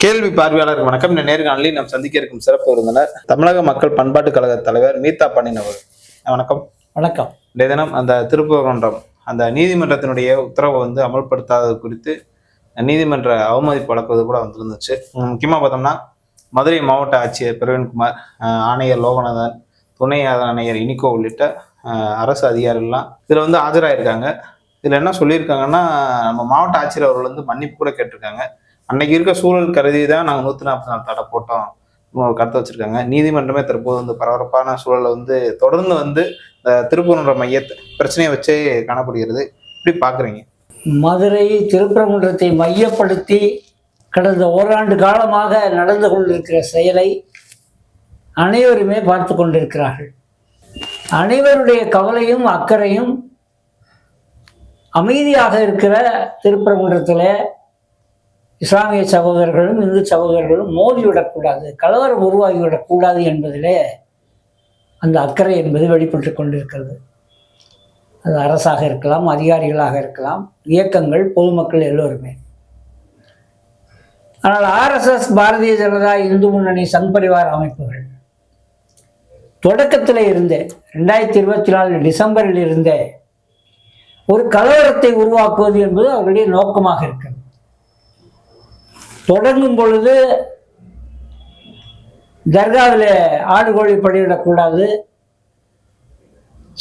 கேள்வி பார்வையாளருக்கு வணக்கம். இந்த நேர்காணலில் நாம் சந்திக்க இருக்கும் சிறப்பு விருந்தினர் தமிழக மக்கள் பண்பாட்டு கழக தலைவர் மீத்தா பண்டின் அவர். வணக்கம். வணக்கம். இன்றைய தினம் அந்த திருப்பரங்குன்றம் அந்த நீதிமன்றத்தினுடைய உத்தரவை அமல்படுத்தாதது குறித்து நீதிமன்ற அவமதிப்பு வழக்குவது கூட வந்துருந்துச்சு. முக்கியமாக பார்த்தோம்னா மதுரை மாவட்ட ஆட்சியர் பிரவீன்குமார், ஆணையர் லோகநாதன், துணை ஆணையர் இனிகோ உள்ளிட்ட அரசு அதிகாரிகள்லாம் இதில் ஆஜராயிருக்காங்க. இதில் என்ன சொல்லியிருக்காங்கன்னா, நம்ம மாவட்ட ஆட்சியர் அவர்கள் மன்னிப்பு கூட கேட்டிருக்காங்க. அன்னைக்கு இருக்க சூழல் கருதி தான் நாங்கள் 144 தடை போட்டோம் கருத்து வச்சிருக்காங்க. நீதிமன்றமே தற்போது பரபரப்பான சூழலை தொடர்ந்து இந்த திருப்பரங்குன்றம் மையத்தை பிரச்சனையை வச்சே காணப்படுகிறது. இப்படி பார்க்குறீங்க? மதுரை திருப்பரங்குன்றத்தை மையப்படுத்தி கடந்த ஓராண்டு காலமாக நடந்து கொண்டிருக்கிற செயலை அனைவருமே பார்த்து கொண்டிருக்கிறார்கள். அனைவருடைய கவலையும் அக்கறையும் அமைதியாக இருக்கிற திருப்பரங்குன்றத்தில் இஸ்லாமிய சகோதரர்களும் இந்து சகோதரர்களும் மோதிவிடக்கூடாது, கலவரம் உருவாகிவிடக்கூடாது என்பதிலே அந்த அக்கறை என்பது வெளிப்பட்டு கொண்டிருக்கிறது. அது அரசாக இருக்கலாம், அதிகாரிகளாக இருக்கலாம், இயக்கங்கள், பொதுமக்கள் எல்லோருமே. ஆனால் ஆர்எஸ்எஸ், பாரதிய ஜனதா, இந்து முன்னணி, சங் பரிவார் அமைப்புகள் தொடக்கத்தில் இருந்தே 2024 டிசம்பரில் இருந்தே ஒரு கலவரத்தை உருவாக்குவது என்பது அவர்களுடைய நோக்கமாக இருக்கிறது. தொடங்கும் பொழுது தர்காவில் ஆடு கோழி பலியிடக்கூடாது,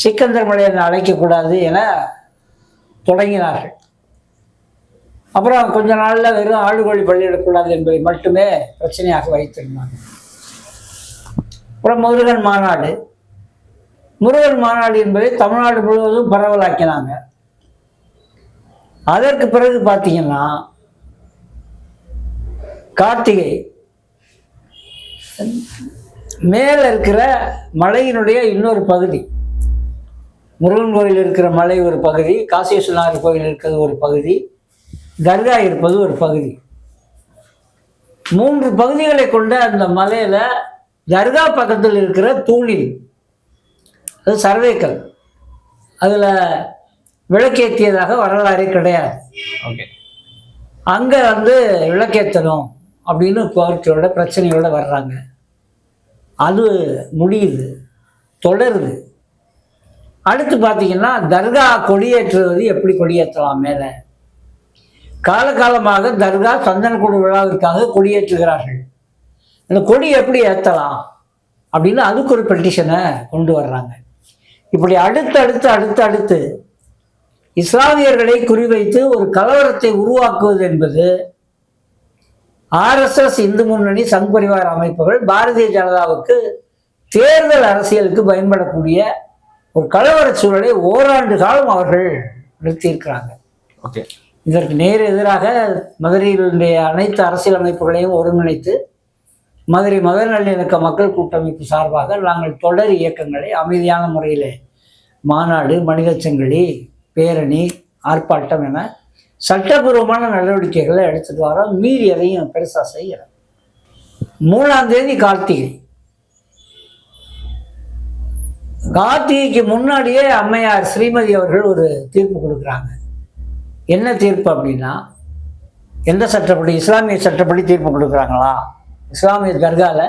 சிக்கந்தர் மலையை அழைக்கக்கூடாது என தொடங்கினார்கள். அப்புறம் கொஞ்ச நாளில் வெறும் ஆடு கோழி பலியிடக்கூடாது என்பதை மட்டுமே பிரச்சனையாக வைத்திருந்தாங்க. அப்புறம் முருகன் மாநாடு என்பதை தமிழ்நாடு முழுவதும் பரவலாக்கினாங்க. அதற்கு பிறகு பார்த்தீங்கன்னா கார்த்திகை மேல இருக்கிற மலையினுடைய இன்னொரு பகுதி, முருகன் கோயில் இருக்கிற மலை ஒரு பகுதி, காசி விஸ்வநாதர் கோயில் இருக்கிறது ஒரு பகுதி, தர்கா இருப்பது ஒரு பகுதி. 3 பகுதிகளை கொண்ட அந்த மலையில தர்கா பக்கத்தில் இருக்கிற தூணில், அது சர்வேக்கல், அதுல விளக்கேற்றியதாக வரலாறே கிடையாது. அங்க விளக்கேற்றணும் அப்படின்னு கோரிக்கையோட பிரச்சனையோட வர்றாங்க. அது முடியுது, தொடருது. அடுத்து பார்த்தீங்கன்னா தர்கா கொடியேற்றுவது எப்படி கொடியேற்றலாம்? மேலே காலகாலமாக தர்கா சந்தனக்கூடு விழாவிற்காக கொடியேற்றுகிறார்கள். அந்த கொடி எப்படி ஏற்றலாம் அப்படின்னு அதுக்கு ஒரு பெட்டிஷனை கொண்டு வர்றாங்க. இப்படி அடுத்து இஸ்லாமியர்களை குறிவைத்து ஒரு கலவரத்தை உருவாக்குவது என்பது ஆர்எஸ்எஸ், இந்து முன்னணி, சங் பரிவார அமைப்புகள், பாரதிய ஜனதாவுக்கு தேர்தல் அரசியலுக்கு பயன்படக்கூடிய ஒரு கலவர சூழலை ஓராண்டு காலம் அவர்கள் நிறுத்தியிருக்கிறாங்க. இதற்கு நேர் எதிராக மதுரையிலுடைய அனைத்து அரசியல் அமைப்புகளையும் ஒருங்கிணைத்து மதுரை மத நல்லிணக்க மக்கள் கூட்டமைப்பு சார்பாக நாங்கள் தொடர் இயக்கங்களை அமைதியான முறையில் மாநாடு, மனித சங்கிலி, பேரணி, ஆர்ப்பாட்டம் என சட்டபூர்வமான நடவடிக்கைகளை எடுத்துட்டு வரோம். மீறி எதையும் பெருசாக செய்யறோம். 3ஆம் தேதி கார்த்திகைக்கு முன்னாடியே அம்மையார் ஸ்ரீமதி அவர்கள் ஒரு தீர்ப்பு கொடுக்குறாங்க. என்ன தீர்ப்பு அப்படின்னா, எந்த சட்டப்படி? இஸ்லாமிய சட்டப்படி தீர்ப்பு கொடுக்குறாங்களா? இஸ்லாமிய தர்கால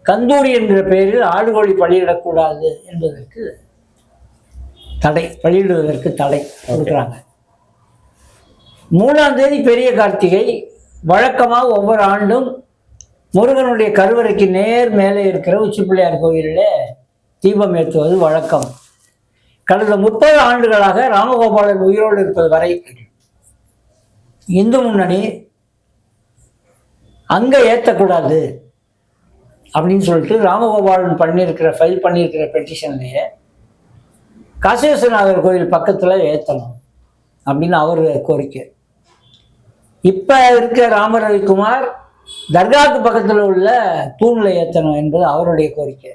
கந்தூரி என்கிற பெயரில் ஆடு கோழி பலியிடக்கூடாது என்பதற்கு தடை, பலியிடுவதற்கு தடை கொடுக்குறாங்க. 3ஆம் தேதி பெரிய கார்த்திகை. வழக்கமாக ஒவ்வொரு ஆண்டும் முருகனுடைய கருவறைக்கு நேர் மேலே இருக்கிற உச்சிப்பிள்ளையார் கோயிலில் தீபம் ஏற்றுவது வழக்கம். கடந்த 30 ஆண்டுகளாக ராமகோபாலன் உயிரோடு இருப்பது வரை இந்து முன்னணி அங்கே ஏற்றக்கூடாது அப்படின்னு சொல்லிட்டு ராமகோபாலன் ஃபைல் பண்ணியிருக்கிற பெட்டிஷன்லேயே காசி விஸ்வநாதர் கோயில் பக்கத்தில் ஏற்றணும் அப்படின்னு அவர் கோரிக்கை. இப்போ இருக்க ராம ரவிக்குமார் தர்காவுக்கு பக்கத்தில் உள்ள தூணில் ஏற்றணும் என்பது அவருடைய கோரிக்கை.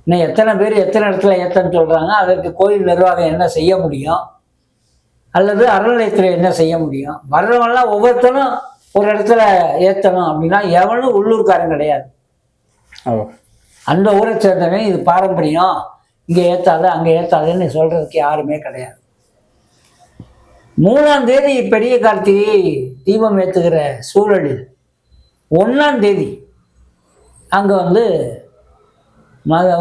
இன்னும் எத்தனை பேர் எத்தனை இடத்துல ஏற்றன்னு சொல்கிறாங்க. அதற்கு கோயில் நிர்வாகம் என்ன செய்ய முடியும், அல்லது அறநிலையத்தில் என்ன செய்ய முடியும்? வர்றவங்களாம் ஒவ்வொருத்தரும் ஒரு இடத்துல ஏற்றணும் அப்படின்னா எவனும் உள்ளூர்காரன் கிடையாது. அந்த ஊரை சேர்ந்தவன் இது பாரம்பரியம், இங்கே ஏற்றாத அங்கே ஏற்றாதுன்னு சொல்கிறதுக்கு யாருமே கிடையாது. 3ஆம் தேதி பெரிய கார்த்திகை தீபம் ஏற்றுகிற சூழலில் 1ஆம் தேதி அங்கே வந்து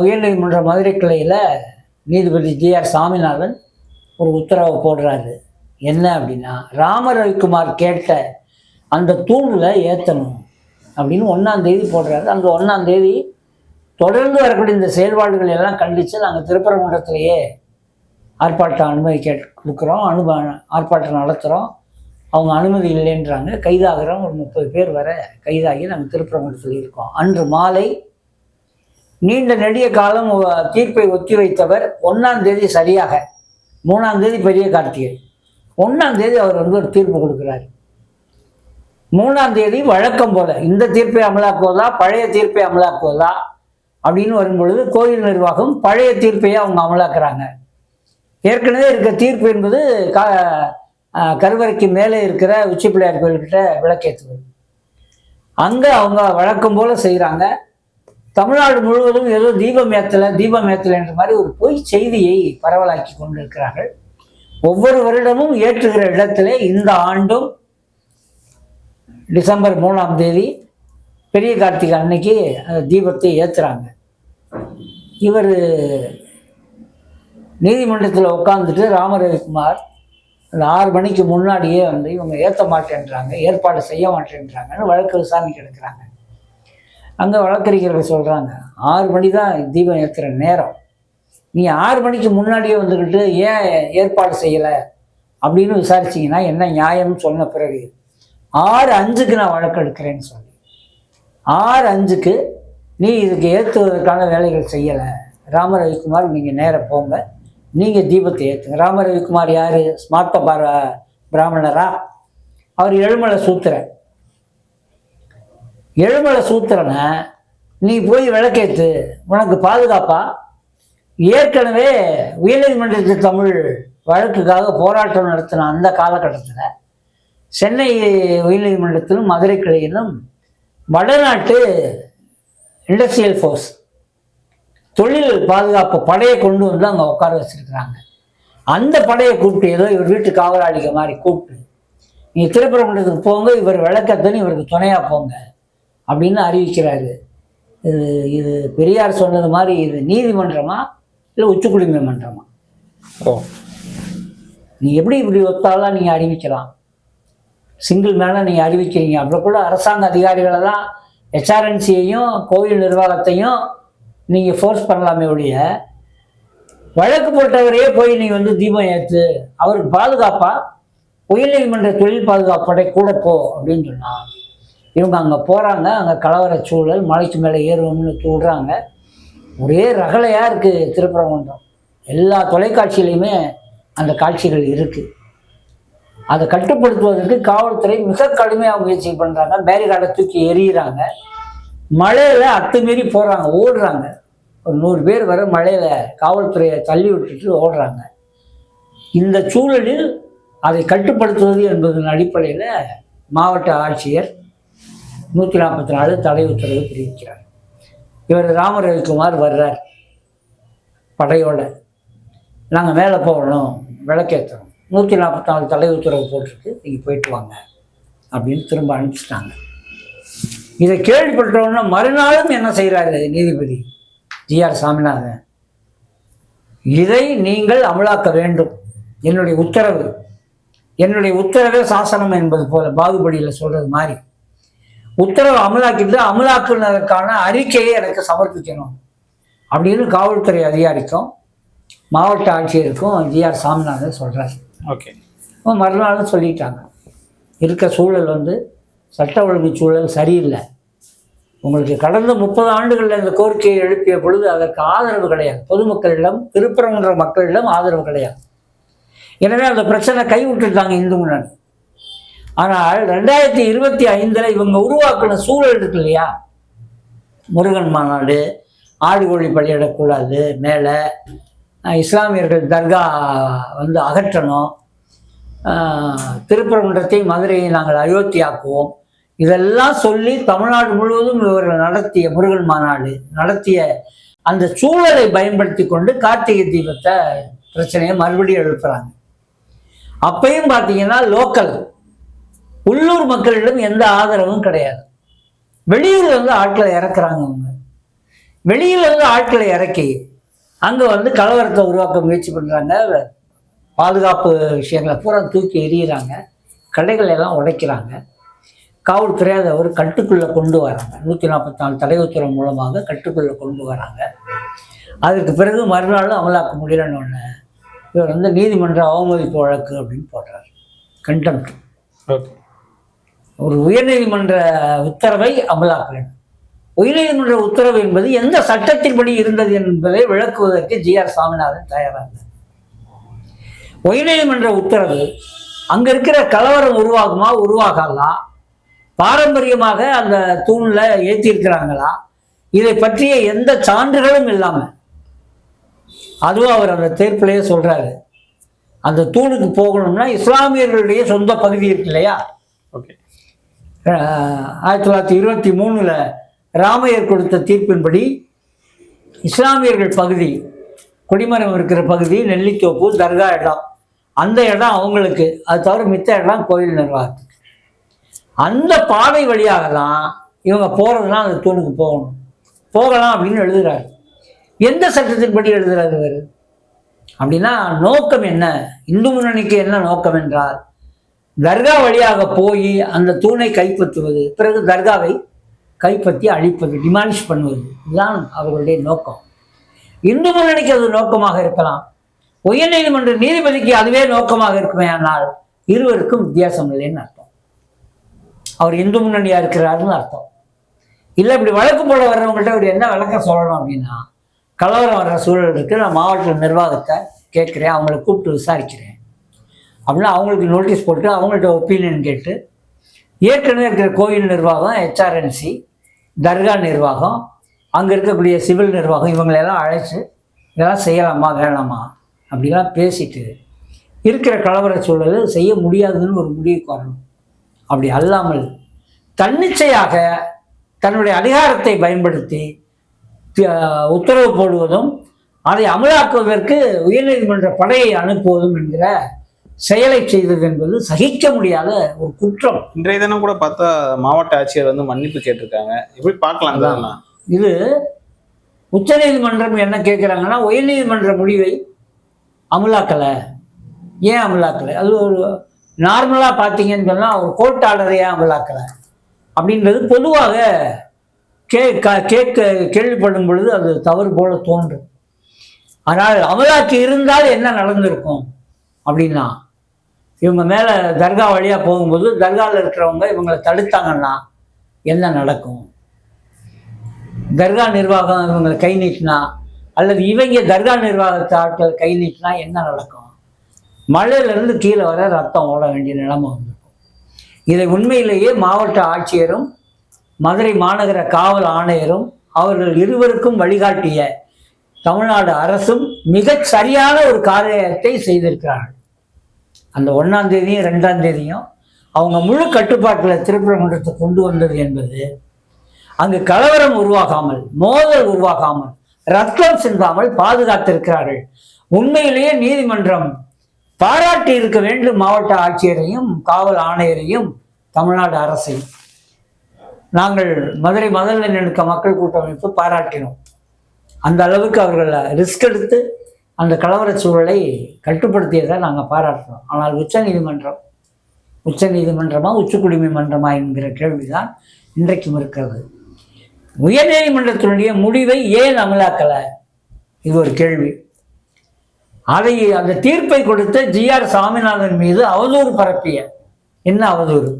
உயர்நீதிமன்ற மதுரை கிளையில் நீதிபதி ஜி.ஆர். சாமிநாதன் ஒரு உத்தரவை போடுறாரு. என்ன அப்படின்னா, ராம ரவிக்குமார் கேட்ட அந்த தூணில் ஏற்றணும் அப்படின்னு 1ஆம் தேதி போடுறாரு. அந்த 1ஆம் தேதி தொடர்ந்து வரக்கூடிய இந்த செயல்பாடுகள் எல்லாம் கண்டித்து நாங்கள் திருப்பரங்குன்றத்திலேயே ஆர்ப்பாட்டம் அனுமதி கொடுக்குறோம், ஆர்ப்பாட்டம் நடத்துகிறோம். அவங்க அனுமதி இல்லைன்றாங்க. கைதாகிறோம். ஒரு 30 பேர் வர கைதாகி நாங்கள் திருப்பரங்குன்றத்தில் இருக்கோம். அன்று மாலை நீண்ட நெடிய காலம் தீர்ப்பை ஒத்தி வைத்தவர் 1ஆம் தேதி சரியாக 3ஆம் தேதி பெரிய கார்த்திகை 1ஆம் தேதி அவர் வந்து ஒரு தீர்ப்பு கொடுக்குறாரு. 3ஆம் தேதி வழக்கம் போல இந்த தீர்ப்பை அமலாக்குவதா பழைய தீர்ப்பை அமலாக்குவதா அப்படின்னு வரும்பொழுது கோயில் நிர்வாகம் பழைய தீர்ப்பையே அவங்க அமலாக்குறாங்க. ஏற்கனவே இருக்க தீர்ப்பு என்பது கருவறைக்கு மேலே இருக்கிற உச்சி பிள்ளையார் கோயில்கிட்ட விளக்கேற்றுவது. அங்கே அவங்க வழக்கம் போல செய்கிறாங்க. தமிழ்நாடு முழுவதும் ஏதோ தீபம் ஏற்றலை என்ற மாதிரி ஒரு பொய் செய்தியை பரவலாக்கி கொண்டிருக்கிறார்கள். ஒவ்வொரு வருடமும் ஏற்றுகிற இடத்திலே இந்த ஆண்டும் டிசம்பர் 3ஆம் தேதி பெரிய கார்த்திகை அன்னைக்கு அந்த தீபத்தை ஏற்றுறாங்க. இவர் நீதிமன்றத்தில் உட்காந்துட்டு ராமரவிக்குமார் அந்த 6 மணிக்கு முன்னாடியே வந்து இவங்க ஏற்ற மாட்டேன்றாங்க, ஏற்பாடு செய்ய மாட்டேன்றாங்கன்னு வழக்கு விசாரணைக்கு எடுக்கிறாங்க. அங்கே வழக்கறிஞர்கள் சொல்கிறாங்க, 6 மணி தான் தீபம் ஏற்றுற நேரம், நீ 6 மணிக்கு முன்னாடியே வந்துக்கிட்டு ஏன் ஏற்பாடு செய்யலை அப்படின்னு விசாரிச்சிங்கன்னா என்ன நியாயம்னு சொன்ன பிறகு 6:05க்கு நான் வழக்கு எடுக்கிறேன்னு சொல்லி 6:05க்கு நீ இதுக்கு ஏற்றுவதற்கான வேலைகள் செய்யலை, ராமரவிக்குமார் நீங்கள் நேராக போங்க, நீங்கள் தீபத்தை ஏற்றுங்க. ராமரவிக்குமார் யார்? ஸ்மார்த்த பிராமணரா? அவர் எழுமலை சூத்திரனை நீ போய் விளக்கேற்று, உனக்கு பாதுகாப்பா? ஏற்கனவே உயர்நீதிமன்றத்தில் தமிழ் வழக்குக்காக போராட்டம் நடத்தின அந்த காலகட்டத்தில் சென்னை உயர்நீதிமன்றத்திலும் மதுரை கிளையிலும் வடநாட்டு இண்டஸ்ட்ரியல் ஃபோர்ஸ் தொழில் பாதுகாப்பு படையை கொண்டு வந்து அங்கே உட்கார வச்சிருக்கிறாங்க. அந்த படையை கூப்பிட்டு ஏதோ இவர் வீட்டு காவலாளிக்க மாதிரி கூப்பிட்டு நீங்கள் திருப்பரங்குன்றத்துக்கு போங்க, இவர் விளக்கத்தன்னு இவருக்கு துணையாக போங்க அப்படின்னு அறிவிக்கிறாரு. இது பெரியார் சொன்னது மாதிரி இது நீதிமன்றமா இல்லை உச்சக்குடிமை மன்றமா? நீ எப்படி இப்படி ஒத்தாலாம் நீங்கள் அறிவிக்கலாம்? சிங்கிள் மேலே நீங்கள் அறிவிக்கிறீங்க. அப்புறம் கூட அரசாங்க அதிகாரிகளை தான் HRNCயையும் கோயில் நிர்வாகத்தையும் நீங்கள் ஃபோர்ஸ் பண்ணலாமே ஒழிய வழக்கு போட்டவரையே போய் நீ வந்து தீபம் ஏற்று அவருக்கு பாதுகாப்பா உயர்நீதிமன்ற தொழில் பாதுகாப்பு படை கூட போ அப்படின்னு சொன்னான். இவங்க அங்கே போகிறாங்க. அங்கே கலவர சூழல், மலைக்கு மேலே ஏறுவோம்னு சொல்கிறாங்க. ஒரே ரகலையாக இருக்குது திருப்பரங்குன்றம். எல்லா தொலைக்காட்சியிலையுமே அந்த காட்சிகள் இருக்குது. அதை கட்டுப்படுத்துவதற்கு காவல்துறை மிக கடுமையாக முயற்சி பண்ணுறாங்க. பேரிகார்டை தூக்கி எறிகிறாங்க. மழையில் அத்துமீறி போகிறாங்க, ஓடுறாங்க. ஒரு 100 பேர் வர மழையில் காவல்துறையை தள்ளி விட்டுட்டு ஓடுறாங்க. இந்த சூழலில் அதை கட்டுப்படுத்துவது என்பதன் அடிப்படையில் மாவட்ட ஆட்சியர் 144 தடை உத்தரவு பிரிவிக்கிறார். இவர் ராமரவிக்குமார் வர்றார் படையோட. நாங்கள் மேலே போகணும், விளக்கேற்றணும், 144 தடை உத்தரவு போட்டிருக்கு, நீங்கள் போயிட்டு வாங்க அப்படின்னு திரும்ப அனுப்பிச்சிட்டாங்க. இதை கேள்விப்பட்டோன்னா மறுநாளும் என்ன செய்கிறாரு நீதிபதி ஜி.ஆர். சாமிநாதன், இதை நீங்கள் அமலாக்க வேண்டும், என்னுடைய உத்தரவே சாசனம் என்பது போல பாகுபலியில் சொல்றது மாதிரி உத்தரவு அமலாக்கிட்டு அமலாக்குனதற்கான அறிக்கையை எனக்கு சமர்ப்பிக்கணும் அப்படின்னு காவல்துறை அதிகாரிக்கும் மாவட்ட ஆட்சியருக்கும் ஜி.ஆர். சாமிநாதன் சொல்கிறார். ஓகே, மறுநாளும் சொல்லிட்டாங்க, இருக்க சூழல் வந்து சட்ட ஒழுங்கு சூழல் சரியில்லை, உங்களுக்கு கடந்த 30 ஆண்டுகளில் இந்த கோரிக்கையை எழுப்பிய பொழுது அதற்கு ஆதரவு கிடையாது, பொதுமக்களிடம் திருப்பரங்குன்ற மக்களிடம் ஆதரவு கிடையாது. எனவே அந்த பிரச்சனை கைவிட்டுட்டாங்க இந்து முன்னணி. ஆனால் 2025 இவங்க உருவாக்குன சூழல் இருக்கு இல்லையா, முருகன் மாநாடு, ஆடு கோழி பலியிடக்கூடாது, மேலே இஸ்லாமியர்கள் தர்கா வந்து அகற்றணும், திருப்பரங்குன்றத்தை மதுரையை நாங்கள் அயோத்தியாக்குவோம், இதெல்லாம் சொல்லி தமிழ்நாடு முழுவதும் இவர்கள் நடத்திய முருகன் மாநாடு நடத்திய அந்த சூழலை பயன்படுத்தி கொண்டு கார்த்திகை தீபத்தை பிரச்சனையை மறுபடியும் எழுப்புறாங்க. அப்பையும் பார்த்தீங்கன்னா லோக்கல் உள்ளூர் மக்களிடம் எந்த ஆதரவும் கிடையாது. வெளியூர்ல இருந்து ஆட்களை இறக்குறாங்க அவங்க. வெளியில இருந்து ஆட்களை இறக்கி அங்க வந்து கலவரத்தை உருவாக்க முயற்சி பண்றாங்க. பாதுகாப்பு விஷயங்களை பூரா தூக்கி எறிகிறாங்க. கடைகளை எல்லாம் உடைக்கிறாங்க. காவல்துறை அதை ஒரு கட்டுக்குள்ளே கொண்டு வராங்க. 144 தடை உத்தரவு மூலமாக கட்டுக்குள்ளே கொண்டு வராங்க. அதற்கு பிறகு மறுநாள் அமலாக்க முடியலன்னு ஒன்று இவர் வந்து நீதிமன்ற அவமதிப்பு வழக்கு அப்படின்னு போடுறார். கண்டெம்ட். ஒரு உயர்நீதிமன்ற உத்தரவை அமலாக்க. உயர்நீதிமன்ற உத்தரவு என்பது எந்த சட்டத்தின்படி இருந்தது என்பதை விளக்குவதற்கு ஜி.ஆர். சாமிநாதன் தயாராக. உயர்நீதிமன்ற உத்தரவு அங்க இருக்கிற கலவரம் உருவாகலாம், பாரம்பரியமாக அந்த தூண்ல ஏற்றிருக்கிறாங்களா, இதை பற்றிய எந்த சான்றுகளும் இல்லாம, அதுவும் அவர் அந்த தீர்ப்பிலேயே சொல்றாரு, அந்த தூணுக்கு போகணும்னா இஸ்லாமியர்களுடைய சொந்த பகுதி இருக்கு இல்லையா. 1923 ராமையர் கொடுத்த தீர்ப்பின்படி இஸ்லாமியர்கள் பகுதி, கொடிமரம் இருக்கிற பகுதி, நெல்லித்தோப்பு, தர்கா இடம், அந்த இடம் அவங்களுக்கு, அது தவிர மித்த இடம் கோயில் நிர்வாகத்துக்கு. அந்த பாதை வழியாக தான் இவங்க போறதுனா அந்த தூணுக்கு போகலாம் அப்படின்னு எழுதுறாரு. எந்த சட்டத்தின்படி எழுதுறாரு இவர் அப்படின்னா, நோக்கம் என்ன, இந்து முன்னணிக்கு என்ன நோக்கம் என்றால், தர்கா வழியாக போய் அந்த தூணை கைப்பற்றுவது, பிறகு தர்காவை கைப்பற்றி அழிப்பது, டிமாலிஷ் பண்ணுவது, இதுதான் அவர்களுடைய நோக்கம். இந்து முன்னணிக்கு அது நோக்கமாக இருக்கலாம், உயர்நீதிமன்ற நீதிபதிக்கு அதுவே நோக்கமாக இருக்குமே, ஆனால் இருவருக்கும் வித்தியாசம் இல்லைன்னு அர்த்தம். அவர் இந்து முன்னணியா இருக்கிறாருன்னு அர்த்தம் இல்லை. இப்படி வழக்கு போட வர்றவங்கள்ட்ட அவர் என்ன விளக்கம் சொல்லணும் அப்படின்னா, கலவரம் வர்ற சூழல் இருக்கு, நான் மாவட்ட நிர்வாகத்தை கேட்குறேன், அவங்கள கூப்பிட்டு விசாரிக்கிறேன் அப்படின்னா அவங்களுக்கு நோட்டீஸ் போட்டு அவங்கள்ட்ட ஒப்பீனியன் கேட்டு, ஏற்கனவே இருக்கிற கோயில் நிர்வாகம், ஹெச்ஆர்என்சி, தர்கா நிர்வாகம், அங்கே இருக்கக்கூடிய சிவில் நிர்வாகம், இவங்களெல்லாம் அழைச்சி இதெல்லாம் செய்யலாமா வேணாமா அப்படிலாம் பேசிட்டு இருக்கிற கலவர சூழலை செய்ய முடியாதுன்னு ஒரு முடிவுக்கு வரணும். அப்படி அல்லாமல் தன்னிச்சையாக தன்னுடைய அதிகாரத்தை பயன்படுத்தி உத்தரவு போடுவதும் அதை அமலாக்குவதற்கு உயர்நீதிமன்ற படையை அனுப்புவதும் என்கிற செயலை செய்தது என்பது சகிக்க முடியாத ஒரு குற்றம். இன்றைய தினம் கூட பார்த்தா மாவட்ட ஆட்சியர் வந்து மன்னிப்பு கேட்டிருக்காங்க. எப்படி பார்க்கலாம் தான் இது? உச்ச நீதிமன்றம் என்ன கேட்குறாங்கன்னா, உயர்நீதிமன்ற முடிவை அமலாக்கலை, ஏன் அமலாக்கலை? அது ஒரு நார்மலாக பார்த்தீங்கன்னு சொன்னால் ஒரு கோர்ட் ஆர்டரை ஏன் அமலாக்கலை அப்படின்றது பொதுவாக கேள்விப்படும் பொழுது அது தவறு போல தோன்றும். ஆனால் அமலாக்கி இருந்தால் என்ன நடந்திருக்கும் அப்படின்னா, இவங்க மேலே தர்கா வழியாக போகும்போது தர்காவில் இருக்கிறவங்க இவங்களை தடுத்தாங்கன்னா என்ன நடக்கும்? தர்கா நிர்வாகம் இவங்களை கை நீட்டினா, அல்லது இவங்க தர்கா நிர்வாகத்தை ஆட்கள் கை நீட்டினா என்ன நடக்கும்? மழையிலிருந்து கீழே வர ரத்தம் ஓட வேண்டிய நிலைமை வந்திருக்கும். இதை உண்மையிலேயே மாவட்ட ஆட்சியரும் மதுரை மாநகர காவல் ஆணையரும் அவர்கள் இருவருக்கும் வழிகாட்டிய தமிழ்நாடு அரசும் மிகச் சரியான ஒரு காரியத்தை செய்திருக்கிறார்கள். அந்த 1ஆம் தேதியும் 2ஆம் தேதியும் அவங்க முழு கட்டுப்பாட்டில் திருப்பரங்குன்றத்தை கொண்டு வந்தது என்பது, அங்கு கலவரம் உருவாகாமல், மோதல் உருவாகாமல், ரத்தம் சிந்தாமல் பாதுகாத்திருக்கிறார்கள். உண்மையிலேயே நீதிமன்றம் பாராட்டி இருக்க வேண்டும் மாவட்ட ஆட்சியரையும் காவல் ஆணையரையும் தமிழ்நாடு அரசையும். நாங்கள் மதுரை மதநலக்க மக்கள் கூட்டமைப்பு பாராட்டினோம். அந்த அளவுக்கு அவர்கள் ரிஸ்க் எடுத்து அந்த கலவர சூழலை கட்டுப்படுத்தியதை நாங்கள் பாராட்டுறோம். ஆனால் உச்ச நீதிமன்றமா உச்சக்குடிமை மன்றமா என்கிற கேள்விதான் இன்றைக்கும் இருக்கிறது. உயர்நீதிமன்றத்தினுடைய முடிவை ஏன் அமலாக்கலை? இது ஒரு கேள்வி. அதை அந்த தீர்ப்பை கொடுத்த ஜி.ஆர். சாமிநாதன் மீது அவதூறு பரப்பிய, என்ன அவதூறு?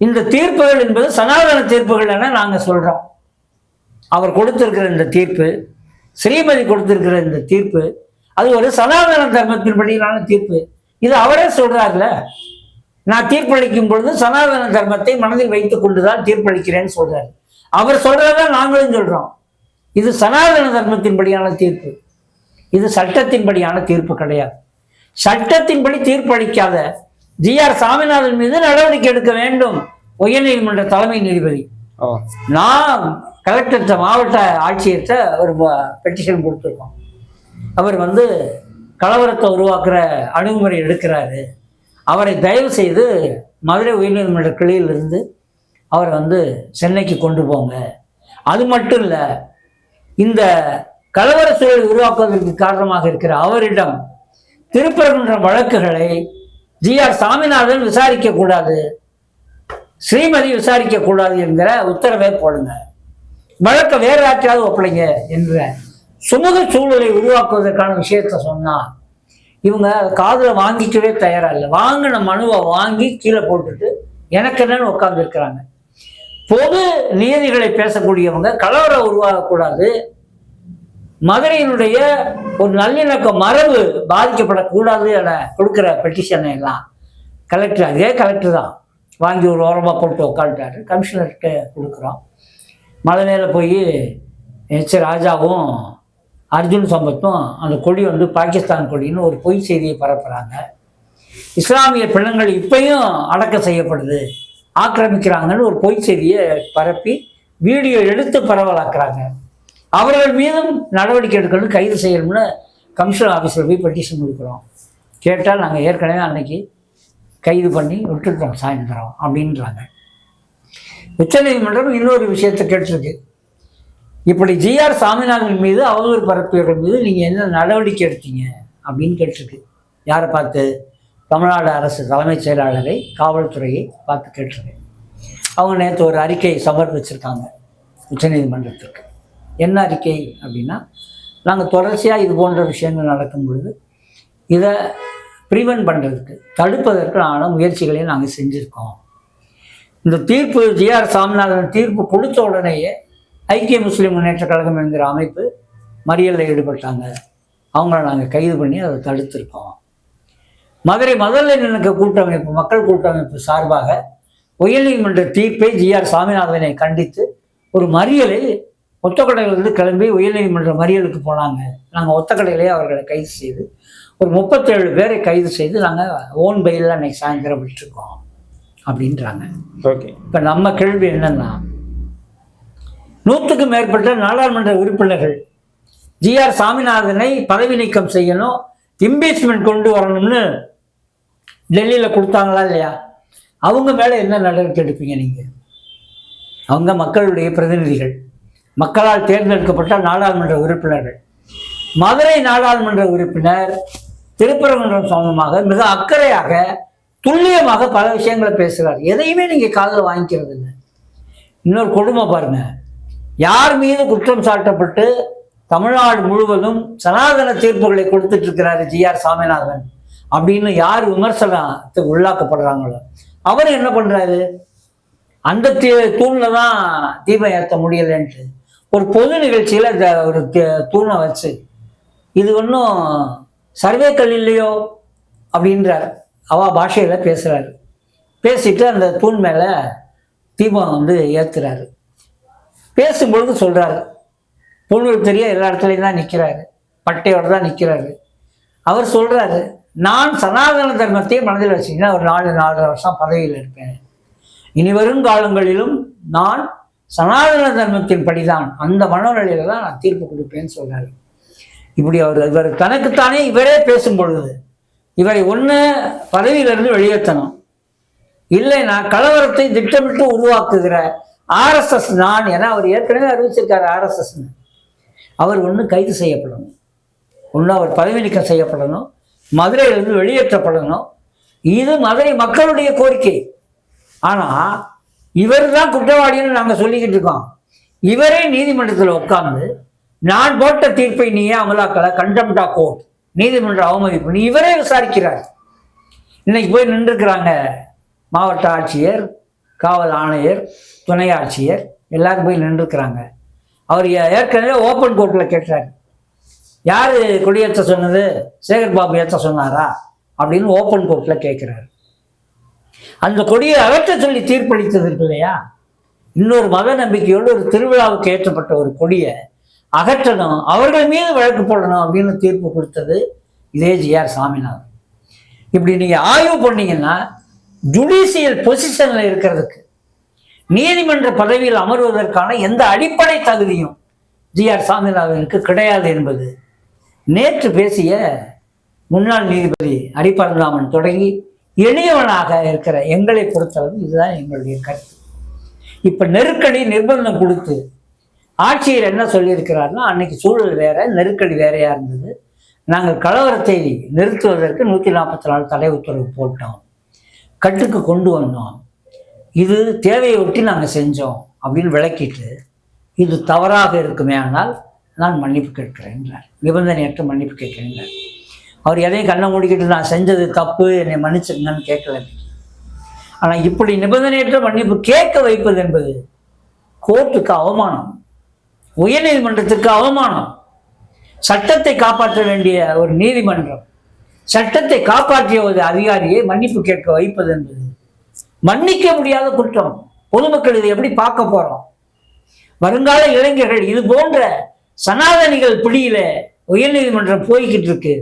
இந்த தீர்ப்புகள் என்பது சனாதன தீர்ப்புகள் என நாங்கள் சொல்றோம். அவர் கொடுத்திருக்கிற இந்த தீர்ப்பு, ஸ்ரீமதி கொடுத்திருக்கிற இந்த தீர்ப்பு, அது ஒரு சனாதன தர்மத்தின்படியான தீர்ப்பு. இது அவரே சொல்றாருல, நான் தீர்ப்பளிக்கும் பொழுது சனாதன தர்மத்தை மனதில் வைத்துக் கொண்டுதான் தீர்ப்பளிக்கிறேன்னு சொல்றாரு. அவர் சொல்றதான் நாங்களும் சொல்றோம். இது சனாதன தர்மத்தின்படியான தீர்ப்பு, இது சட்டத்தின்படியான தீர்ப்பு கிடையாது. சட்டத்தின்படி தீர்ப்பளிக்காத ஜி.ஆர். சாமிநாதன் மீது நடவடிக்கை எடுக்க வேண்டும் உயர்நீதிமன்ற தலைமை நீதிபதி. நான் கலெக்டர்கிட்ட, மாவட்ட ஆட்சியர்கிட்ட ஒரு பெட்டிஷன் கொடுத்துருக்கோம். அவர் வந்து கலவரத்தை உருவாக்குற அணுகுமுறை எடுக்கிறாரு, அவரை தயவு செய்து மதுரை உயர்நீதிமன்ற கிளையிலிருந்து அவரை வந்து சென்னைக்கு கொண்டு போங்க. அது மட்டும் இல்லை, இந்த கலவர சூழலை உருவாக்குவதற்கு காரணமாக இருக்கிற அவரிடம் திருப்பரங்குன்ற வழக்குகளை ஜி.ஆர். சாமிநாதன் விசாரிக்க கூடாது, ஸ்ரீமதி விசாரிக்க கூடாது என்கிற உத்தரவை போடுங்க, வழக்கை வேற யாற்றாவது ஒப்படைங்க என்ற சுமூக சூழலை உருவாக்குவதற்கான விஷயத்த சொன்னா இவங்க காதுல வாங்கிக்கவே தயாரா இல்லை. வாங்கின மனுவை வாங்கி கீழே போட்டுட்டு எனக்கு என்னன்னு உட்கார்ந்து இருக்கிறாங்க. பொது நீதிகளை பேசக்கூடியவங்க கலவரம் உருவாகக்கூடாது, மதுரையினுடைய ஒரு நல்லிணக்க மரபு பாதிக்கப்படக்கூடாது என கொடுக்குற பெட்டிஷனை எல்லாம் கலெக்டர், அதே கலெக்டர் தான் வாங்கி ஒரு ஓரமாக போட்டு உட்காந்துட்டாரு. கமிஷனர்கிட்ட கொடுக்குறோம். மலை மேலே போய் எச் ராஜாவும் அர்ஜுன் சம்பத்தும் அந்த கொடி வந்து பாகிஸ்தான் கொடின்னு ஒரு பொய் செய்தியை பரப்புகிறாங்க. இஸ்லாமிய பிணங்கள் இப்பயும் அடக்கம் செய்யப்படுது, ஆக்கிரமிக்கிறாங்கன்னு ஒரு பொய் செய்தியை பரப்பி வீடியோ எடுத்து பரவலாக்குறாங்க. அவர்கள் மீதும் நடவடிக்கை எடுக்கணும், கைது செய்யணும்னு கமிஷனர் ஆஃபீஸில் போய் பெட்டிஷன் கொடுக்குறோம். கேட்டால் நாங்கள் ஏற்கனவே அன்னைக்கு கைது பண்ணி விட்டுட்டோம் சாயந்தரம் அப்படின்றாங்க. உச்சநீதிமன்றம் இன்னொரு விஷயத்தை கேட்டிருக்கு. இப்படி ஜி.ஆர். சாமிநாதன் மீது அவதூறு பரப்பியவர்கள் மீது நீங்கள் என்ன நடவடிக்கை எடுத்தீங்க அப்படின்னு கேட்டிருக்கு. யாரை பார்த்து? தமிழ்நாடு அரசு தலைமைச் செயலாளரை, காவல்துறையை பார்த்து கேட்டிருக்கு. அவங்க நேற்று ஒரு அறிக்கை சமர்ப்பிச்சிருக்காங்க உச்சநீதிமன்றத்திற்கு. என்ன அறிக்கை அப்படின்னா, நாங்கள் தொடர்ச்சியாக இது போன்ற விஷயங்கள் நடக்கும் பொழுது இதை ப்ரிவென்ட் பண்ணுறதுக்கு, தடுப்பதற்கான முயற்சிகளையும் நாங்கள் செஞ்சுருக்கோம். இந்த தீர்ப்பு ஜி.ஆர். சாமிநாதன் தீர்ப்பு கொடுத்த உடனேயே ஐக்கிய முஸ்லீம் முன்னேற்ற கழகம் என்கிற அமைப்பு மறியலில் ஈடுபட்டாங்க. அவங்கள நாங்கள் கைது பண்ணி அதை தடுத்திருக்கோம். மதுரை முதல்ல நினைக்க கூட்டமைப்பு, மக்கள் கூட்டமைப்பு சார்பாக உயர்நீதிமன்ற தீர்ப்பை ஜி.ஆர். சாமிநாதனை கண்டித்து ஒரு மறியலை ஒத்தக்கடையிலிருந்து கிளம்பி உயர்நீதிமன்ற மறியலுக்கு போனாங்க. நாங்கள் ஒத்தக்கடையிலேயே அவர்களை கைது செய்து ஒரு 37 பேரை கைது செய்து நாங்கள் ஓன் பெயிலில் அன்னைக்கு சாயந்தரம் விட்டுருக்கோம் அப்படின்றாங்க. ஓகே, இப்போ நம்ம கேள்வி என்னன்னா, 100க்கும் மேற்பட்ட நாடாளுமன்ற உறுப்பினர்கள் ஜி.ஆர். சாமிநாதனை பதவி நீக்கம் செய்யணும், இம்பீச்மெண்ட் கொண்டு வரணும்னு டெல்லியில் கொடுத்தாங்களா இல்லையா? அவங்க மேலே என்ன நடவடிக்கை எடுப்பீங்க நீங்கள்? அவங்க மக்களுடைய பிரதிநிதிகள், மக்களால் தேர்ந்தெடுக்கப்பட்ட நாடாளுமன்ற உறுப்பினர்கள். மதுரை நாடாளுமன்ற உறுப்பினர் திருப்பரங்குன்றம் சம்பந்தமாக மிக அக்கறையாக துல்லியமாக பல விஷயங்களை பேசுகிறார். எதையுமே நீங்கள் காதில் வாங்கிக்கிறது இல்லை. இன்னொரு கொடுமை பாருங்க, யார் மீது குற்றம் சாட்டப்பட்டு தமிழ்நாடு முழுவதும் சனாதன தீர்ப்புகளை கொடுத்துட்டு இருக்கிறாரு ஜி.ஆர். சாமிநாதன் அப்படின்னு யார் விமர்சனத்துக்கு உள்ளாக்கப்படுறாங்களோ அவர் என்ன பண்றாரு? அந்த தூணில் தான் தீபம் ஏற்ற முடியலைன்ட்டு ஒரு பொது நிகழ்ச்சியில் இந்த ஒரு தூணை வச்சு, இது ஒன்றும் சர்வே கல் இல்லையோ அப்படின்றார். அவா பாஷையில் பேசுகிறாரு. பேசிட்டு அந்த தூண் மேலே தீபம் வந்து ஏற்றுறாரு. பேசும்பொழுது சொல்கிறாரு, பொண்ணுக்கு தெரிய எல்லா இடத்துலையும் தான் நிற்கிறாரு, பட்டையோடு தான் நிற்கிறாரு. அவர் சொல்கிறாரு, நான் சனாதன தர்மத்தையே மனதில் வச்சிங்கன்னா ஒரு 4 வருஷம் பதவியில் இருப்பேன், இனி வரும் காலங்களிலும் நான் சனாதன தர்மத்தின் படிதான், அந்த மனநிலையில தான் நான் தீர்ப்பு கொடுப்பேன்னு சொல்றாரு. இப்படி இவர் தனக்குத்தானே இவரே பேசும் பொழுது இவரை ஒன்று பதவியிலிருந்து வெளியேற்றணும், இல்லை நான் கலவரத்தை திட்டமிட்டு உருவாக்குகிற RSS நான் என அவர் ஏற்கனவே அறிவிச்சிருக்காரு RSSன்னு. அவர் ஒன்று கைது செய்யப்படணும், ஒன்று அவர் பதவி நீக்கம் செய்யப்படணும், மதுரையிலிருந்து வெளியேற்றப்படணும். இது மதுரை மக்களுடைய கோரிக்கை. ஆனால் இவர் தான் குற்றவாளின்னு நாங்கள் சொல்லிக்கிட்டு இருக்கோம். இவரே நீதிமன்றத்தில் உட்கார்ந்து நான் போட்ட தீர்ப்பை நீயே அமலாக்கலை, கண்டெம்ட் ஆஃப் கோர்ட், நீதிமன்ற அவமதிப்பு, இவரே விசாரிக்கிறார். இன்னைக்கு போய் நின்றுக்கிறாங்க மாவட்ட ஆட்சியர், காவல் ஆணையர், துணை ஆட்சியர் எல்லாரும் போய் நின்றுக்கிறாங்க. அவர் ஏற்கனவே ஓப்பன் கோர்ட்டில் கேட்டார், யார் கொடியேற்ற சொன்னது, சேகர் பாபு ஏற்ற சொன்னாரா அப்படின்னு ஓப்பன் கோர்ட்டில் கேட்குறாரு. அந்த கொடியை அகற்ற சொல்லி தீர்ப்பளித்தது இருக்கு இல்லையா? இன்னொரு மத நம்பிக்கையோடு ஒரு திருவிழாவுக்கு ஏற்றப்பட்ட ஒரு கொடியை அகற்றணும், அவர்கள் மீது வழக்கு போடணும் அப்படின்னு தீர்ப்பு கொடுத்தது இதே ஜி.ஆர். சாமிநாதன். இப்படி நீங்கள் ஆய்வு பண்ணீங்கன்னா ஜுடிஷியல் பொசிஷனில் இருக்கிறதுக்கு, நீதிமன்ற பதவியில் அமர்வதற்கான எந்த அடிப்படை தகுதியும் ஜி.ஆர். சாமிநாதனுக்கு கிடையாது என்பது நேற்று பேசிய முன்னாள் நீதிபதி ஹரிபரந்தாமன் தொடங்கி எளியவனாக இருக்கிற எங்களை பொறுத்தளவு இதுதான் எங்களுடைய கருத்து. இப்ப நெருக்கடி நிர்பந்தம் கொடுத்து ஆட்சியர் என்ன சொல்லியிருக்கிறாருன்னா, அன்னைக்கு சூழல் வேற, நெருக்கடி வேறையா இருந்தது. நாங்கள் கலவரத்தை நிறுத்துவதற்கு 144 தடை உத்தரவு போட்டோம், கட்டுக்கு கொண்டு வந்தோம், இது தேவையை ஒட்டி நாங்கள் செஞ்சோம் அப்படின்னு விளக்கிட்டு, இது தவறாக இருக்குமே ஆனால் நான் மன்னிப்பு கேட்கிறேன்றார். நிபந்தனையற்ற மன்னிப்பு கேட்கிறேன்றார். அவர் எதையும் கண்ணை மூடிக்கிட்டு நான் செஞ்சது தப்பு, என்னை மன்னிச்சிருங்கன்னு கேட்கல. ஆனால் இப்படி நிபந்தனையற்ற மன்னிப்பு கேட்க வைப்பது என்பது கோர்ட்டுக்கு அவமானம், உயர்நீதிமன்றத்துக்கு அவமானம். சட்டத்தை காப்பாற்ற வேண்டிய ஒரு நீதிமன்றம் சட்டத்தை காப்பாற்றிய ஒரு அதிகாரியை மன்னிப்பு கேட்க வைப்பது என்பது மன்னிக்க முடியாத குற்றம். பொதுமக்கள் இதை எப்படி பார்க்க போறோம்? வருங்கால இளைஞர்கள் இது போன்ற சனாதனிகள் பிடியில உயர்நீதிமன்றம் போய்கிட்டு இருக்கு.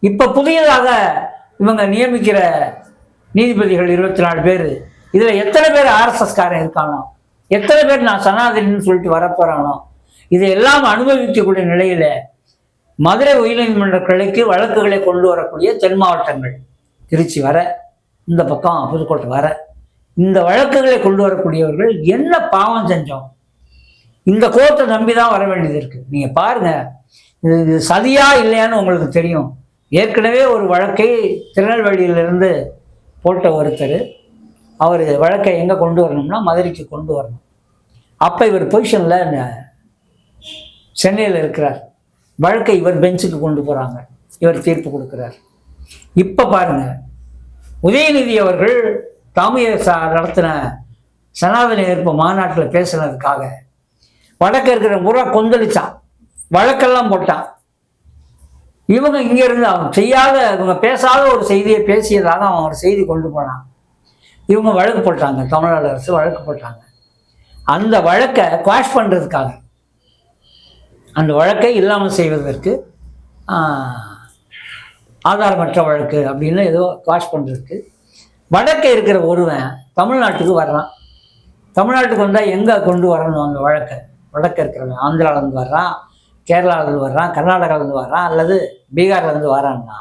இப்ப புதியதாக இவங்க நியமிக்கிற நீதிபதிகள் 24 பேர், இதுல எத்தனை பேர் ஆர்எஸ்எஸ் காரன் இருக்கானோ, எத்தனை பேர் நான் சனாதனின்னு சொல்லிட்டு வரப்போறானோ, இதையெல்லாம் அனுபவிக்கக்கூடிய நிலையில மதுரை உயர்நீதிமன்ற கிளைக்கு வழக்குகளை கொண்டு வரக்கூடிய தென் மாவட்டங்கள், திருச்சி வர, இந்த பக்கம் புதுக்கோட்டை வர, இந்த வழக்குகளை கொண்டு வரக்கூடியவர்கள் என்ன பாவம் செஞ்சோம்? இந்த கோர்ட்டை நம்பிதான் வர வேண்டியது இருக்கு. நீங்க பாருங்க, இது சதியா இல்லையான்னு உங்களுக்கு தெரியும். ஏற்கனவே ஒரு வழக்கை திருநெல்வேலியிலிருந்து போட்ட ஒருத்தர், அவர் வழக்கை எங்க கொண்டு வரணும்னா மதுரைக்கு கொண்டு வரணும். அப்ப இவர் பொசிஷன்ல சென்னையில் இருக்கிறார். வழக்கை இவர் பெஞ்சுக்கு கொண்டு போறாங்க, இவர் தீர்ப்பு கொடுக்கிறார். இப்ப பாருங்க, உதயநிதி அவர்கள் தாமியர் நடத்தின சனாதன எதிர்ப்பு மாநாட்டில் பேசுனதுக்காக வழக்க இருக்கிற முறை கொந்தளிச்சான், வழக்கெல்லாம் போட்டான். இவங்க இங்க இருந்து அவங்க செய்யாத, இவங்க பேசாத ஒரு செய்தியை பேசியதாக அவன் ஒரு செய்தி கொண்டு போனான். இவங்க வழக்கு போட்டாங்க, தமிழ்நாடு அரசு வழக்கு போட்டாங்க. அந்த வழக்கை குவாஷ் பண்றதுக்காக, அந்த வழக்கை இல்லாமல் செய்வதற்கு, ஆதாரமற்ற வழக்கு அப்படின்னு ஏதோ குவாஷ் பண்றதுக்கு வழக்கை இருக்கிற ஒருவன் தமிழ்நாட்டுக்கு வர்றான். தமிழ்நாட்டுக்கு வந்தால் எங்கே கொண்டு வரணும் அந்த வழக்கை? வழக்க இருக்கிறவன் ஆந்திராவிலேருந்து வர்றான், கேரளாவிலேருந்து வர்றான், கர்நாடகாவிலேருந்து வர்றான், அல்லது பீகார்லேருந்து வரான்னா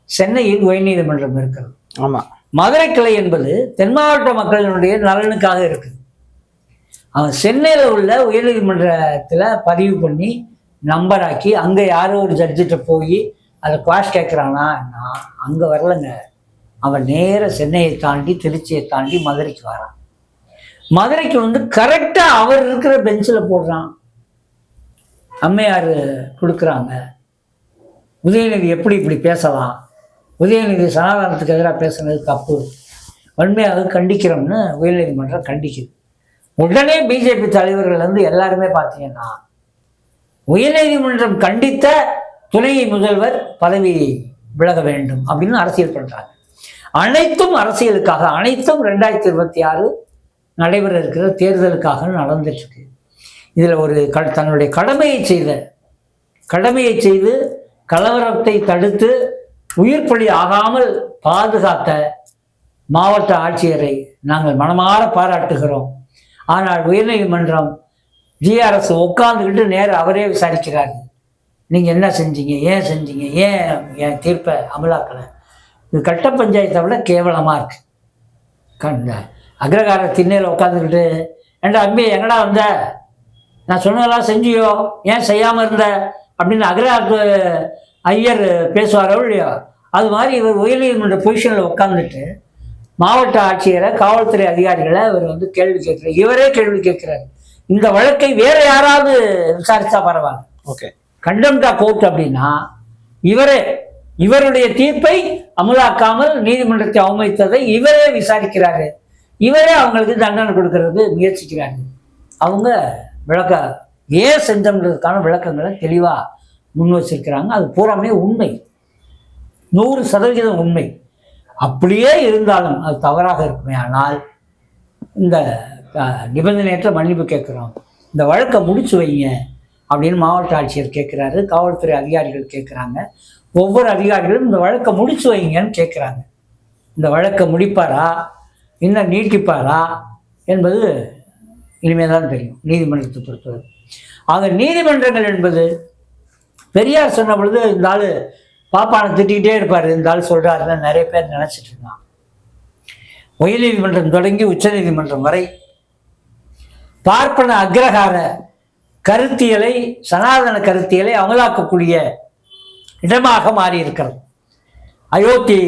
சென்னையில் உயர்நீதிமன்றம் இருக்கிறது. ஆமாம், மதுரை கிளை என்பது தென் மாவட்ட மக்களினுடைய நலனுக்காக இருக்குது. அவன் சென்னையில் உள்ள உயர்நீதிமன்றத்தில் பதிவு பண்ணி நம்பராக்கி அங்கே யாரோ ஒரு ஜட்ஜிட்ட போய் அதை குவாஷ் கேட்குறானா, அங்கே வரலைங்க. அவன் நேர சென்னையை தாண்டி திருச்சியை தாண்டி மதுரைக்கு வரான். மதுரைக்கு வந்து கரெக்டாக அவர் இருக்கிற பெஞ்சில் போடுறான். அம்மையார் கொடுக்குறாங்க, உதயநிதி எப்படி இப்படி பேசலாம், உதயநிதி சனாதனத்துக்கு எதிராக பேசுனது தப்பு, வன்மையாக கண்டிக்கிறோம்னு உயர்நீதிமன்றம் கண்டிக்குது. உடனே பிஜேபி தலைவர்கள் வந்து எல்லாருமே பார்த்தீங்கன்னா உயர்நீதிமன்றம் கண்டித்த துணை முதல்வர் பதவி விலக வேண்டும் அப்படின்னு அரசியல் பண்றாங்க. அனைத்தும் அரசியலுக்காக, அனைத்தும் 2026 நடைபெற இருக்கிற தேர்தலுக்காக நடந்துட்டு இருக்கு. இதுல ஒரு தன்னுடைய கடமையை செய்து கலவரத்தை தடுத்து உயிர் பலி ஆகாமல் பாதுகாத்த மாவட்ட ஆட்சியரை நாங்கள் மனமாற பாராட்டுகிறோம். ஆனால் உயர்நீதிமன்றம் ஜிஆர்எஸ் உட்கார்ந்துக்கிட்டு நேரம் அவரே விசாரிக்கிறாரு. நீங்கள் என்ன செஞ்சீங்க, ஏன் செஞ்சீங்க, ஏன் என் தீர்ப்பை அமலாக்கலை? இது கட்ட பஞ்சாயத்தை விட கேவலமாக இருக்கு. அக்ரகார திண்ணையில் உட்காந்துக்கிட்டு, ஏண்டா அம்பி எங்கடா வந்த, நான் சொன்னதெல்லாம் செஞ்சியோ, ஏன் செய்யாமல் இருந்த அப்படின்னு அக்ரகாரத்து ஐயர் பேசுவாரோ இல்லையோ, அது மாதிரி இவர் உயர்நீதிமன்ற பொசிஷனில் உட்காந்துட்டு மாவட்ட ஆட்சியரை, காவல்துறை அதிகாரிகளை இவர் வந்து கேள்வி கேட்கிறார். இவரே கேள்வி கேட்கிறார். இந்த வழக்கை வேற யாராவது விசாரிச்சா பரவாயில்ல, ஓகே, கண்டெம்ட் ஆஃப் கோர்ட் அப்படின்னா இவருடைய தீர்ப்பை அமலாக்காமல் நீதிமன்றத்தை அவமதித்ததை இவரே விசாரிக்கிறாரு, இவரே அவங்களுக்கு தண்டனை கொடுக்கறது முயற்சிக்கிறாங்க. அவங்க ஏன் செஞ்சோன்றதுக்கான விளக்கங்களை தெளிவா முன் வச்சிருக்கிறாங்க. அது பூராமே உண்மை, 100% உண்மை. அப்படியே இருந்தாலும் அது தவறாக இருக்குமே. ஆனால் இந்த நிபந்தனையற்ற மன்னிப்பு கேட்குறோம், இந்த வழக்கை முடிச்சு வைங்க அப்படின்னு மாவட்ட ஆட்சியர் கேட்குறாரு, காவல்துறை அதிகாரிகள் கேட்குறாங்க. ஒவ்வொரு அதிகாரிகளும் இந்த வழக்கை முடிச்சு வைங்கன்னு கேட்குறாங்க. இந்த வழக்கை முடிப்பாரா, இன்னும் நீட்டிப்பாரா என்பது இனிமேல் தான் தெரியும் நீதிமன்றத்தை பொறுத்தவரை. ஆக நீதிமன்றங்கள் என்பது பெரியார் சொன்ன பொழுது இந்த ஆள் பாப்பானை திட்டிக்கிட்டே இருப்பார், இந்த ஆள் சொல்கிறாருன்னு நிறைய பேர் நினச்சிட்டு இருந்தான். உயர்நீதிமன்றம் தொடங்கி உச்சநீதிமன்றம் வரை பார்ப்பன அக்ரஹார கருத்தியலை, சனாதன கருத்தியலை அமலாக்கக்கூடிய இடமாக மாறி இருக்கிறது. அயோத்தி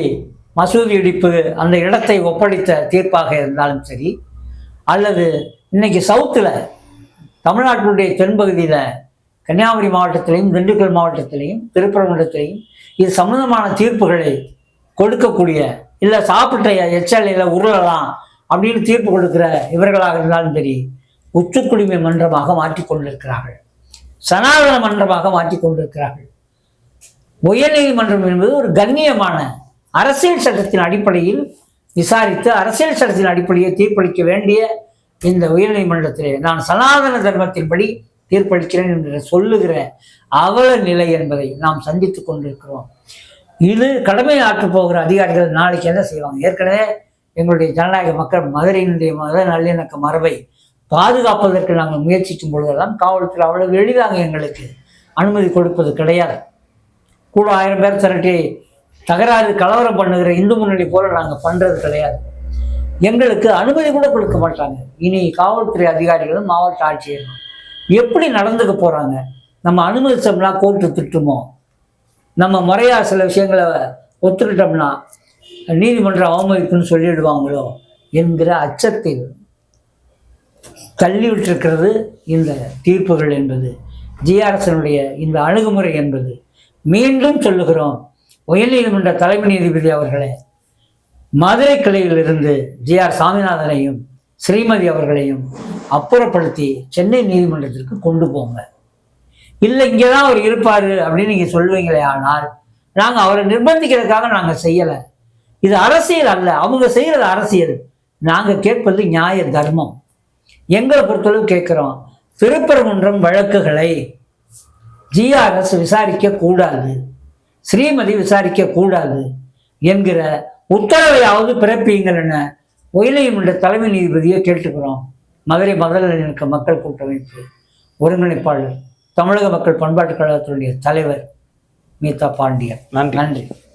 மசூதி இடிப்பு அந்த இடத்தை ஒப்படைத்த தீர்ப்பாக இருந்தாலும் சரி, அல்லது இன்னைக்கு சவுத்தில் தமிழ்நாட்டினுடைய தென்பகுதியில் கன்னியாகுமரி மாவட்டத்திலையும், திண்டுக்கல் மாவட்டத்திலையும், திருப்பரங்குன்றத்திலையும் இது சம்பந்தமான தீர்ப்புகளை கொடுக்கக்கூடிய, இல்லை சாப்பிட்ட எச்சலையில் உருளலாம் அப்படின்னு தீர்ப்பு கொடுக்கிற இவர்களாக இருந்தாலும் சரி, உச்சக்குடிமை மன்றமாக மாற்றிக்கொண்டிருக்கிறார்கள், சனாதன மன்றமாக மாற்றிக்கொண்டிருக்கிறார்கள். உயர்நீதிமன்றம் என்பது ஒரு கண்ணியமான அரசியல் சட்டத்தின் அடிப்படையில் விசாரித்து அரசியல் சட்டத்தின் அடிப்படையில் தீர்ப்பளிக்க வேண்டிய இந்த உயர்நீதிமன்றத்திலே நான் சனாதன தர்மத்தின்படி தீர்ப்பளிக்கிறேன் என்று சொல்லுகிற அவல நிலை என்பதை நாம் சந்தித்துக் கொண்டிருக்கிறோம். இது கடமை ஆற்றப் போகிற அதிகாரிகள் நாளைக்கு என்ன செய்வாங்க? ஏற்கனவே எங்களுடைய ஜனநாயக மக்கள் மதுரையினுடைய மத நல்லிணக்க மரபை பாதுகாப்பதற்கு நாங்கள் முயற்சிக்கும் பொழுதெல்லாம் காவல்துறை அவ்வளவு எளிதாக எங்களுக்கு அனுமதி கொடுப்பது கிடையாது. கூட 1000 பேர் திரட்டி தகராறு கலவரம் பண்ணுகிற இந்து முன்னணி போல நாங்கள் பண்ணுறது கிடையாது. எங்களுக்கு அனுமதி கூட கொடுக்க மாட்டாங்க. இனி காவல்துறை அதிகாரிகளும் மாவட்ட ஆட்சியர்களும் எப்படி நடந்துக்க போகிறாங்க? நம்ம அனுமதிச்சோம்னா கோர்ட்டு திட்டுமோ, நம்ம முறையாக சில விஷயங்களை ஒத்துக்கிட்டோம்னா நீதிமன்றம் அவமதிப்புன்னு சொல்லிடுவாங்களோ என்கிற அச்சத்தில் தள்ளிவிட்டிருக்கிறது இந்த தீர்ப்புகள் என்பது, ஜிஆர்எஸ்னுடைய இந்த அணுகுமுறை என்பது. மீண்டும் சொல்லுகிறோம், உயர்நீதிமன்ற தலைமை நீதிபதி அவர்களே, மதுரை கிளையிலிருந்து ஜிஆர் சாமிநாதனையும் ஸ்ரீமதி அவர்களையும் அப்புறப்படுத்தி சென்னை நீதிமன்றத்திற்கு கொண்டு போங்க. இல்லை இங்கே தான் அவர் இருப்பார் அப்படின்னு நீங்கள் சொல்லுவீங்களே, ஆனால் நாங்கள் அவரை நிர்பந்திக்கிறதுக்காக நாங்கள் செய்யலை. இது அரசியல் அல்ல, அவங்க செய்கிறது அரசியல். நாங்கள் கேட்பது நியாய தர்மம். எங்களை பொறுத்தளவு கேட்குறோம், திருப்பரங்குன்றம் வழக்குகளை ஜிஆர்எஸ் விசாரிக்க கூடாது, ஸ்ரீமதி விசாரிக்க கூடாது என்கிற உத்தரவையாவது பிறப்பீங்கள் என உயர்நீதிமன்ற தலைமை நீதிபதியை கேட்டுக்கிறோம். மதுரை மத நல்லிணக்க மக்கள் கூட்டமைப்பு ஒருங்கிணைப்பாளர், தமிழக மக்கள் பண்பாட்டுக் கழகத்தினுடைய தலைவர் மீதா பாண்டியன். நன்றி. நன்றி.